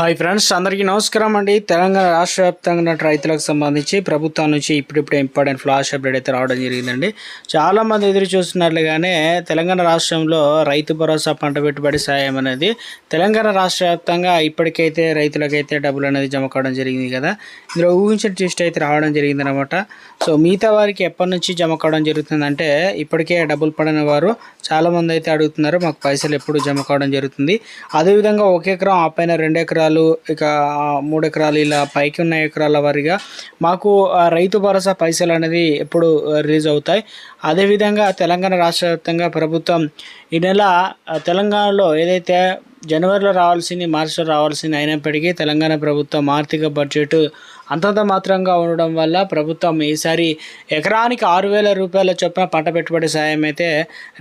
Hi friends, అందరికీ నమస్కారం అండి. తెలంగాణ రాష్ట్ర వ్యాప్తంగా ఉన్న రైతులకు సంబంధించి ప్రభుత్వం నుంచి ఇప్పుడిప్పుడే ఇంపార్టెంట్ ఫ్లాష్ అప్డేట్ అయితే రావడం జరిగిందండి. చాలామంది ఎదురు చూస్తున్నట్లుగానే తెలంగాణ రాష్ట్రంలో రైతు భరోసా పంట పెట్టుబడి సాయం అనేది తెలంగాణ రాష్ట్ర వ్యాప్తంగా ఇప్పటికైతే రైతులకైతే డబ్బులు అనేది జమ కావడం జరిగింది కదా. ఇందులో ఊహించిన ట్విస్ట్ అయితే రావడం జరిగిందనమాట. సో మిగతా వారికి ఎప్పటి నుంచి జమ కావడం జరుగుతుందంటే, ఇప్పటికే డబ్బులు పడిన వారు చాలామంది అయితే అడుగుతున్నారు, మాకు పైసలు ఎప్పుడు జమ కావడం జరుగుతుంది. అదేవిధంగా 1 ఎకరం ఆ పైన 2 ఎకరాలు ఇక 3 ఎకరాలు ఇలా పైకి ఉన్న ఎకరాల వారిగా మాకు రైతు భరోసా పైసలు అనేది ఎప్పుడు రిలీజ్ అవుతాయి. అదేవిధంగా తెలంగాణ రాష్ట్ర వ్యాప్తంగా ప్రభుత్వం ఈ నెల తెలంగాణలో ఏదైతే జనవరిలో రావాల్సింది మార్చిలో రావాల్సింది అయినప్పటికీ తెలంగాణ ప్రభుత్వం ఆర్థిక బడ్జెట్ అంతంత మాత్రంగా ఉండడం వల్ల ప్రభుత్వం ఈసారి ఎకరానికి 6,000 రూపాయల చొప్పున పంట పెట్టుబడి సాయం అయితే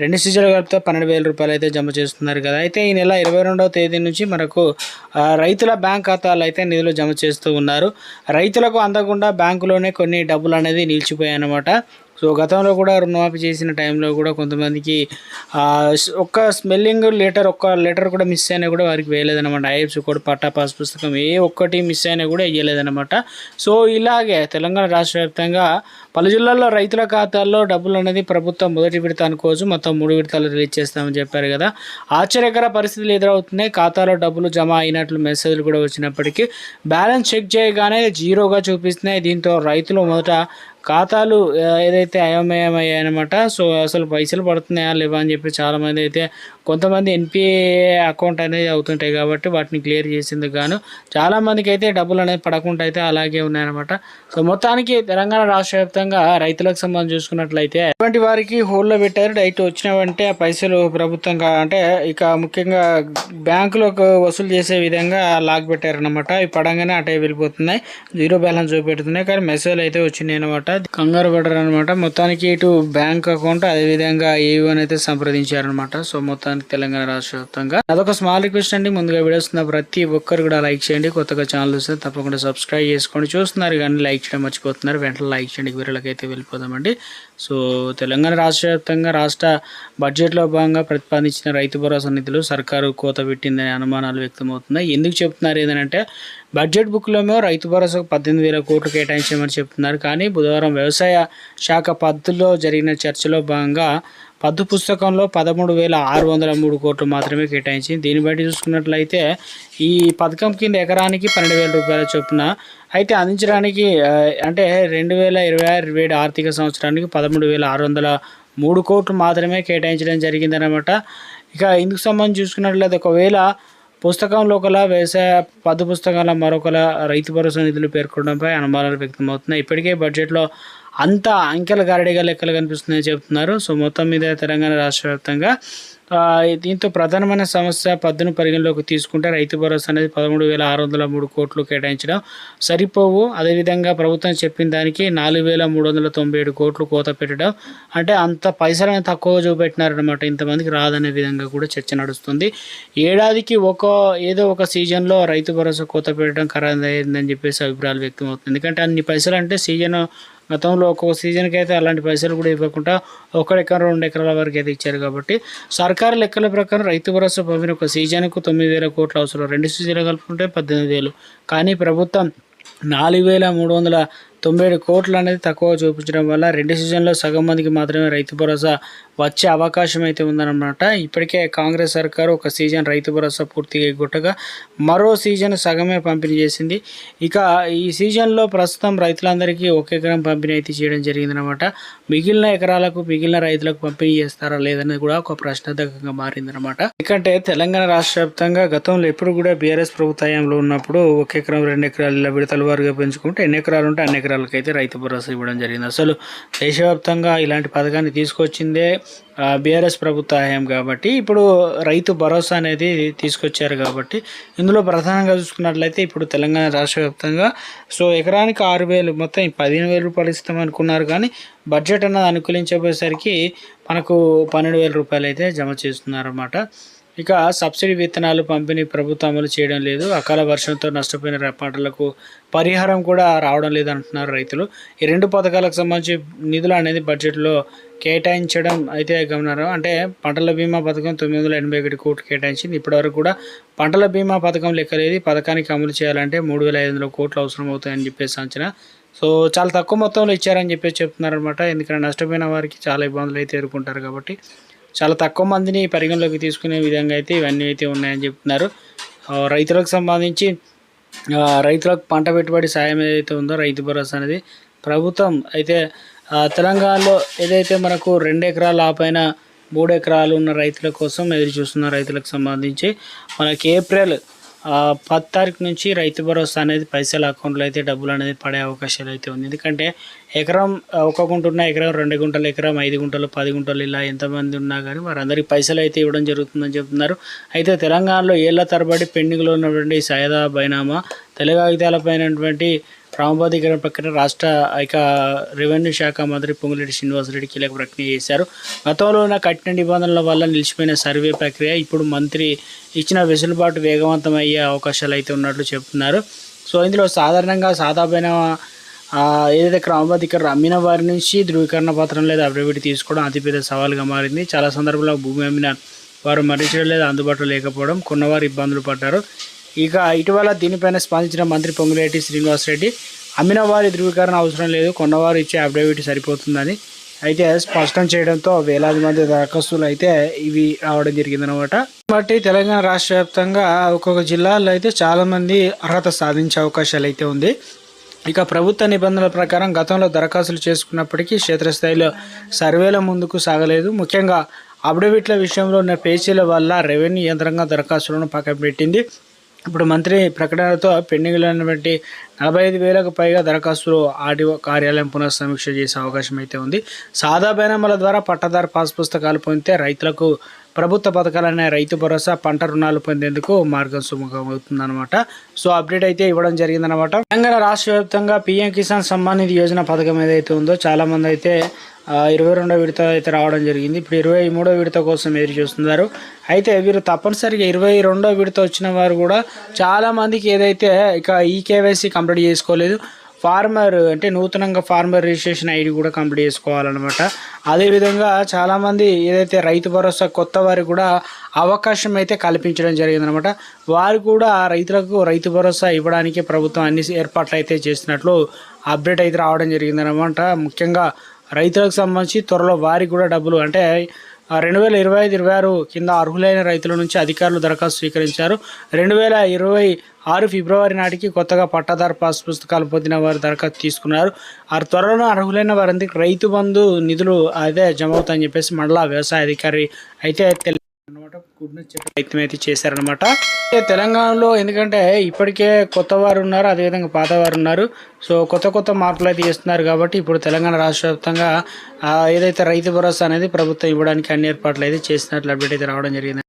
2 సీజన్లు కలిపితే 12,000 రూపాయలు అయితే జమ చేస్తున్నారు కదా. అయితే ఈ నెల 22వ తేదీ నుంచి మనకు రైతుల బ్యాంక్ ఖాతాలు అయితే నిధులు జమ చేస్తూ ఉన్నారు. రైతులకు అందకుండా బ్యాంకులోనే కొన్ని డబ్బులు అనేది నిలిచిపోయాయి అన్నమాట. సో గతంలో కూడా రుణమాఫీ చేసిన టైంలో కూడా కొంతమందికి ఒక్క ఒక్క లెటర్ కూడా మిస్ అయినా కూడా వారికి వేయలేదన్నమాట. ఐఎఫ్సి కోడ్, పట్టా, పాస్ పుస్తకం ఏ ఒక్కటి మిస్ అయినా కూడా వేయలేదన్నమాట. సో ఇలాగే తెలంగాణ రాష్ట్ర వ్యాప్తంగా పలు జిల్లాల్లో రైతుల ఖాతాల్లో డబ్బులు అనేది ప్రభుత్వం మొదటి విడత అనుకోవచ్చు, మొత్తం 3 విడతలు రిలీజ్ చేస్తామని చెప్పారు కదా. ఆశ్చర్యకర పరిస్థితులు ఎదురవుతున్నాయి. ఖాతాలో డబ్బులు జమ అయినట్లు మెసేజ్లు కూడా వచ్చినప్పటికీ బ్యాలెన్స్ చెక్ చేయగానే జీరోగా చూపిస్తున్నాయి. దీంతో రైతులు మొదట ఖాతాలు ఏదైతే అయోమయమయ్యాయన్నమాట. సో అసలు పైసలు పడుతున్నాయా లేవా అని చెప్పి చాలామంది అయితే, కొంతమంది ఎన్పిఏ అకౌంట్ అనేది అవుతుంటాయి కాబట్టి వాటిని క్లియర్ చేసేందుకు గాను చాలామందికి అయితే డబ్బులు అనేది పడకుండా అయితే అలాగే ఉన్నాయన్నమాట. సో మొత్తానికి తెలంగాణ రాష్ట్ర వ్యాప్తంగా రైతులకు సంబంధించి చూసుకున్నట్లయితే ఇటువంటి వారికి హోల్లో పెట్టారు. డైరెక్ట్ వచ్చినవంటే ఆ పైసలు ప్రభుత్వంగా అంటే ఇక ముఖ్యంగా బ్యాంకులకు వసూలు చేసే విధంగా లాక్ పెట్టారనమాట. ఇవి పడంగానే అటే వెళ్ళిపోతున్నాయి, జీరో బ్యాలెన్స్ చూపెడుతున్నాయి. కానీ మెసేజ్ అయితే వచ్చినాయి అనమాట. కంగారు పడరు అనమాట. మొత్తానికి ఇటు బ్యాంక్ అకౌంట్ అదేవిధంగా ఏవోని అయితే సంప్రదించారనమాట. సో మొత్తానికి తెలంగాణ రాష్ట్ర వ్యాప్తంగా అదొక స్మాల్ రిక్వెస్ట్ అండి. ముందుగా వీడియోస్ ప్రతి ఒక్కరు కూడా లైక్ చేయండి. కొత్తగా ఛానల్ చూస్తే తప్పకుండా సబ్స్క్రైబ్ చేసుకోండి. చూస్తున్నారు కానీ లైక్ చేయడం మర్చిపోతున్నారు, వెంటనే లైక్ చేయండి. వీళ్ళకి అయితే వెళ్ళిపోదామండి. సో తెలంగాణ రాష్ట్ర వ్యాప్తంగా రాష్ట్ర బడ్జెట్లో భాగంగా ప్రతిపాదించిన రైతు భరోసా నిధులు సర్కారు కోత పెట్టిందనే అనుమానాలు వ్యక్తమవుతున్నాయి. ఎందుకు చెప్తున్నారు ఏంటంటే, బడ్జెట్ బుక్లోమో రైతు భరోసాకు 18,000 కోట్లు కేటాయించామని చెప్తున్నారు. కానీ బుధవారం వ్యవసాయ శాఖ పద్ధతిలో జరిగిన చర్చలో భాగంగా పద్దు పుస్తకంలో 13,603 కోట్లు మాత్రమే కేటాయించింది. దీన్ని బట్టి చూసుకున్నట్లయితే ఈ పథకం కింద ఎకరానికి 12,000 రూపాయల చొప్పున అయితే అందించడానికి అంటే 2026-27 ఆర్థిక సంవత్సరానికి 13,603 కోట్లు మాత్రమే కేటాయించడం జరిగిందనమాట. ఇక ఇందుకు సంబంధించి చూసుకున్నట్లయితే ఒకవేళ పుస్తకంలో ఒకలా వ్యవసాయ పద్దు పుస్తకాల మరొకలా రైతు భరోసా నిధులు పేర్కొనడంపై అనుమానాలు వ్యక్తమవుతున్నాయి. ఇప్పటికే బడ్జెట్లో అంత అంకెల గారడిగా లెక్కలు కనిపిస్తున్నాయని చెబుతున్నారు. సో మొత్తం మీద తెలంగాణ రాష్ట్ర వ్యాప్తంగా దీంతో ప్రధానమైన సమస్య పద్దును పరిగణలోకి తీసుకుంటే రైతు భరోసా అనేది 13,603 కోట్లు కేటాయించడం సరిపోవు. అదేవిధంగా ప్రభుత్వం చెప్పిన దానికి 4,397 కోట్లు కోత పెట్టడం అంటే అంత పైసలను తక్కువ చూపెట్టినారనమాట. ఇంతమందికి రాదనే విధంగా కూడా చర్చ నడుస్తుంది. ఏడాదికి ఏదో ఒక సీజన్లో రైతు భరోసా కోత పెట్టడం ఖరారైందని చెప్పేసి అభిప్రాయాలు వ్యక్తమవుతుంది. ఎందుకంటే అన్ని పైసలు అంటే సీజన్ గతంలో ఒక్కొక్క సీజన్కి అయితే అలాంటి పైసలు కూడా ఇవ్వకుండా 1 ఎకరం 2 ఎకరాల వరకు అయితే ఇచ్చారు. కాబట్టి సర్కారు లెక్కల ప్రకారం రైతు భరోసా పంపిన ఒక సీజన్కు 9,000 కోట్లు అవసరం, 2 సీజన్లు కలుపుకుంటే 18,000. కానీ ప్రభుత్వం 4,397 కోట్లు అనేది తక్కువ చూపించడం వల్ల 2 సీజన్లో సగం మందికి మాత్రమే రైతు భరోసా వచ్చే అవకాశం అయితే ఉందన్నమాట. ఇప్పటికే కాంగ్రెస్ సర్కారు ఒక సీజన్ రైతు భరోసా పూర్తిగా ఎగ్గొట్టగా మరో సీజన్ సగమే పంపిణీ చేసింది. ఇక ఈ సీజన్లో ప్రస్తుతం రైతులందరికీ 1 ఎకరం పంపిణీ అయితే చేయడం జరిగిందనమాట. మిగిలిన ఎకరాలకు మిగిలిన రైతులకు పంపిణీ చేస్తారా లేదనేది కూడా ఒక ప్రశ్నార్థకంగా మారిందనమాట. ఎందుకంటే తెలంగాణ రాష్ట్ర వ్యాప్తంగా గతంలో ఎప్పుడు కూడా బీఆర్ఎస్ ప్రభుత్వంలో ఉన్నప్పుడు 1 ఎకరం 2 ఎకరాలు ఇలా విడతల వారుగా పెంచుకుంటే ఎన్ని ఎకరాలు ఉంటే అన్ని ఎకరాలకు అయితే రైతు భరోసా ఇవ్వడం జరిగింది. అసలు దేశవ్యాప్తంగా ఇలాంటి పథకాన్ని తీసుకొచ్చిందే బీఆర్ఎస్ ప్రభుత్వ హయాం కాబట్టి ఇప్పుడు రైతు భరోసా అనేది తీసుకొచ్చారు. కాబట్టి ఇందులో ప్రధానంగా చూసుకున్నట్లయితే ఇప్పుడు తెలంగాణ రాష్ట్ర వ్యాప్తంగా సో ఎకరానికి 6,000 మొత్తం 15,000 రూపాయలు ఇస్తామనుకున్నారు. కానీ బడ్జెట్ అన్నది అనుకూలించబోయేసరికి మనకు 12,000 రూపాయలు అయితే జమ చేస్తున్నారన్నమాట. ఇక సబ్సిడీ విత్తనాలు పంపిణీ ప్రభుత్వం అమలు చేయడం లేదు. అకాల వర్షంతో నష్టపోయిన పంటలకు పరిహారం కూడా రావడం లేదంటున్నారు రైతులు. ఈ 2 పథకాలకు సంబంధించి నిధులు అనేది బడ్జెట్లో కేటాయించడం అయితే గమనారు. అంటే పంటల బీమా పథకం 981 కోట్లు కేటాయించింది. ఇప్పటివరకు కూడా పంటల బీమా పథకం లెక్కలేదు. పథకానికి అమలు చేయాలంటే 3500 కోట్లు అవసరం అవుతాయని చెప్పేసి అంచనా. సో చాలా తక్కువ మొత్తంలో ఇచ్చారని చెప్పేసి చెప్తున్నారనమాట. ఎందుకంటే నష్టపోయిన వారికి చాలా ఇబ్బందులు అయితే ఎదుర్కొంటారు కాబట్టి చాలా తక్కువ మందిని పరిగణలోకి తీసుకునే విధంగా అయితే ఇవన్నీ అయితే ఉన్నాయని చెప్తున్నారు. రైతులకు సంబంధించి రైతులకు పంట పెట్టుబడి సాయం ఏదైతే ఉందో రైతు భరోసా అనేది ప్రభుత్వం అయితే తెలంగాణలో ఏదైతే మనకు 2 ఎకరాలు ఆపైన 3 ఎకరాలు ఉన్న రైతుల కోసం ఎదురు చూస్తున్న రైతులకు సంబంధించి మనకి ఏప్రిల్ 10 తారీఖు నుంచి రైతు భరోసా అనేది పైసల అకౌంట్లో అయితే డబ్బులు అనేది పడే అవకాశాలు అయితే ఉంది. ఎందుకంటే ఎకరం 1 గుంట ఉన్న ఎకరం 2 గుంటలు, ఎకరం 5 గుంటలు, 10 గుంటలు ఇలా ఎంతమంది ఉన్నా కానీ వారందరికీ పైసలు అయితే ఇవ్వడం జరుగుతుందని చెప్తున్నారు. అయితే తెలంగాణలో ఏళ్ల తరబడి పెండింగ్లో ఉన్నటువంటి సయదా బైనామా తెల్ల కాగితాలపైనటువంటి క్రమబద్ధీకరణ ప్రక్రియ రాష్ట్ర రెవెన్యూ శాఖ మంత్రి పొంగులేటి శ్రీనివాసరెడ్డి కీలక ప్రకటన చేశారు. గతంలో ఉన్న కఠిన నిబంధనల వల్ల నిలిచిపోయిన సర్వే ప్రక్రియ ఇప్పుడు మంత్రి ఇచ్చిన వెసులుబాటు వేగవంతం అయ్యే అవకాశాలు అయితే ఉన్నట్లు చెప్తున్నారు. సో ఇందులో సాధారణంగా సాదాపైన ఏదైతే క్రమబద్ధీకరణ అమ్మిన వారి నుంచి ధృవీకరణ పత్రం లేదా అఫిడవిట్ తీసుకోవడం అతిపెద్ద సవాలుగా మారింది. చాలా సందర్భాల్లో భూమి అమ్మిన వారు మరణించడం లేదా అందుబాటులో లేకపోవడం కొన్నవారు ఇబ్బందులు పడ్డారు. ఇక ఇటీవల దీనిపైన స్పందించిన మంత్రి పొంగులేటి శ్రీనివాసరెడ్డి అమ్మిన వారి ధృవీకరణ అవసరం లేదు, కొన్నవారు ఇచ్చే అఫిడవిట్ సరిపోతుందని అయితే స్పష్టం చేయడంతో వేలాది మంది దరఖాస్తులు అయితే ఇవి రావడం జరిగిందనమాట. కాబట్టి తెలంగాణ రాష్ట్ర వ్యాప్తంగా ఒక్కొక్క జిల్లాల్లో అయితే చాలామంది అర్హత సాధించే అవకాశాలు అయితే ఉంది. ఇక ప్రభుత్వ నిబంధనల ప్రకారం గతంలో దరఖాస్తులు చేసుకున్నప్పటికీ క్షేత్రస్థాయిలో సర్వేల ముందుకు సాగలేదు. ముఖ్యంగా అఫిడవిట్ల విషయంలో ఉన్న పేచీల వల్ల రెవెన్యూ యంత్రాంగం దరఖాస్తులను పక్కన పెట్టింది. ఇప్పుడు మంత్రి ప్రకటనతో పెండింగ్లో ఉన్నటువంటి 45,000కు పైగా దరఖాస్తులు ఆర్డీఓ కార్యాలయం పునఃసమీక్ష చేసే అవకాశం అయితే ఉంది. సాదా బైనామాల ద్వారా పట్టాదారు పాస్ పుస్తకాలు పొందితే రైతులకు ప్రభుత్వ పథకాలనే రైతు భరోసా, పంట రుణాలు పొందేందుకు మార్గం సుముఖం అవుతుందన్నమాట. సో అప్డేట్ అయితే ఇవ్వడం జరిగిందనమాట. తెలంగాణ రాష్ట్ర వ్యాప్తంగా పీఎం కిసాన్ సమ్మాన్ నిధి యోజన పథకం ఏదైతే ఉందో చాలామంది అయితే 22వ విడత అయితే రావడం జరిగింది. ఇప్పుడు 23వ విడత కోసం ఎదురు చూస్తున్నారు. అయితే వీరు తప్పనిసరిగా 22వ విడత వచ్చిన వారు కూడా చాలామందికి ఏదైతే ఇక ఈకేవైసీ కంప్లీట్ చేసుకోలేదు, ఫార్మర్ అంటే నూతనంగా ఫార్మర్ రిజిస్ట్రేషన్ ఐడి కూడా కంప్లీట్ చేసుకోవాలన్నమాట. అదేవిధంగా చాలామంది ఏదైతే రైతు భరోసా కొత్త వారికి కూడా అవకాశం అయితే కల్పించడం జరిగిందనమాట. వారు కూడా రైతులకు రైతు భరోసా ఇవ్వడానికి ప్రభుత్వం అన్ని ఏర్పాట్లు అయితే చేసినట్లు అప్డేట్ అయితే రావడం జరిగిందనమాట. ముఖ్యంగా రైతులకు సంబంధించి త్వరలో వారికి కూడా డబ్బులు అంటే 2025-26 కింద అర్హులైన రైతుల నుంచి అధికారులు దరఖాస్తు స్వీకరించారు. 2026 ఫిబ్రవరి నాటికి కొత్తగా పట్టాదారు పాస్ పుస్తకాలు పొందిన వారు దరఖాస్తు తీసుకున్నారు. ఆ త్వరలో అర్హులైన వారందరికీ రైతు బంధు నిధులు అదే జమ అవుతాయని చెప్పేసి మండల వ్యవసాయ అధికారి అయితే అనమాట ప్రయత్నం అయితే చేశారనమాట. తెలంగాణలో ఎందుకంటే ఇప్పటికే కొత్త వారు ఉన్నారు, అదేవిధంగా పాత వారు ఉన్నారు. సో కొత్త మార్పులు అయితే చేస్తున్నారు కాబట్టి ఇప్పుడు తెలంగాణ రాష్ట్ర వ్యాప్తంగా ఏదైతే రైతు భరోసా అనేది ప్రభుత్వం ఇవ్వడానికి అన్ని ఏర్పాట్లు అయితే చేసినట్లు అప్డేట్ అయితే రావడం జరిగింది.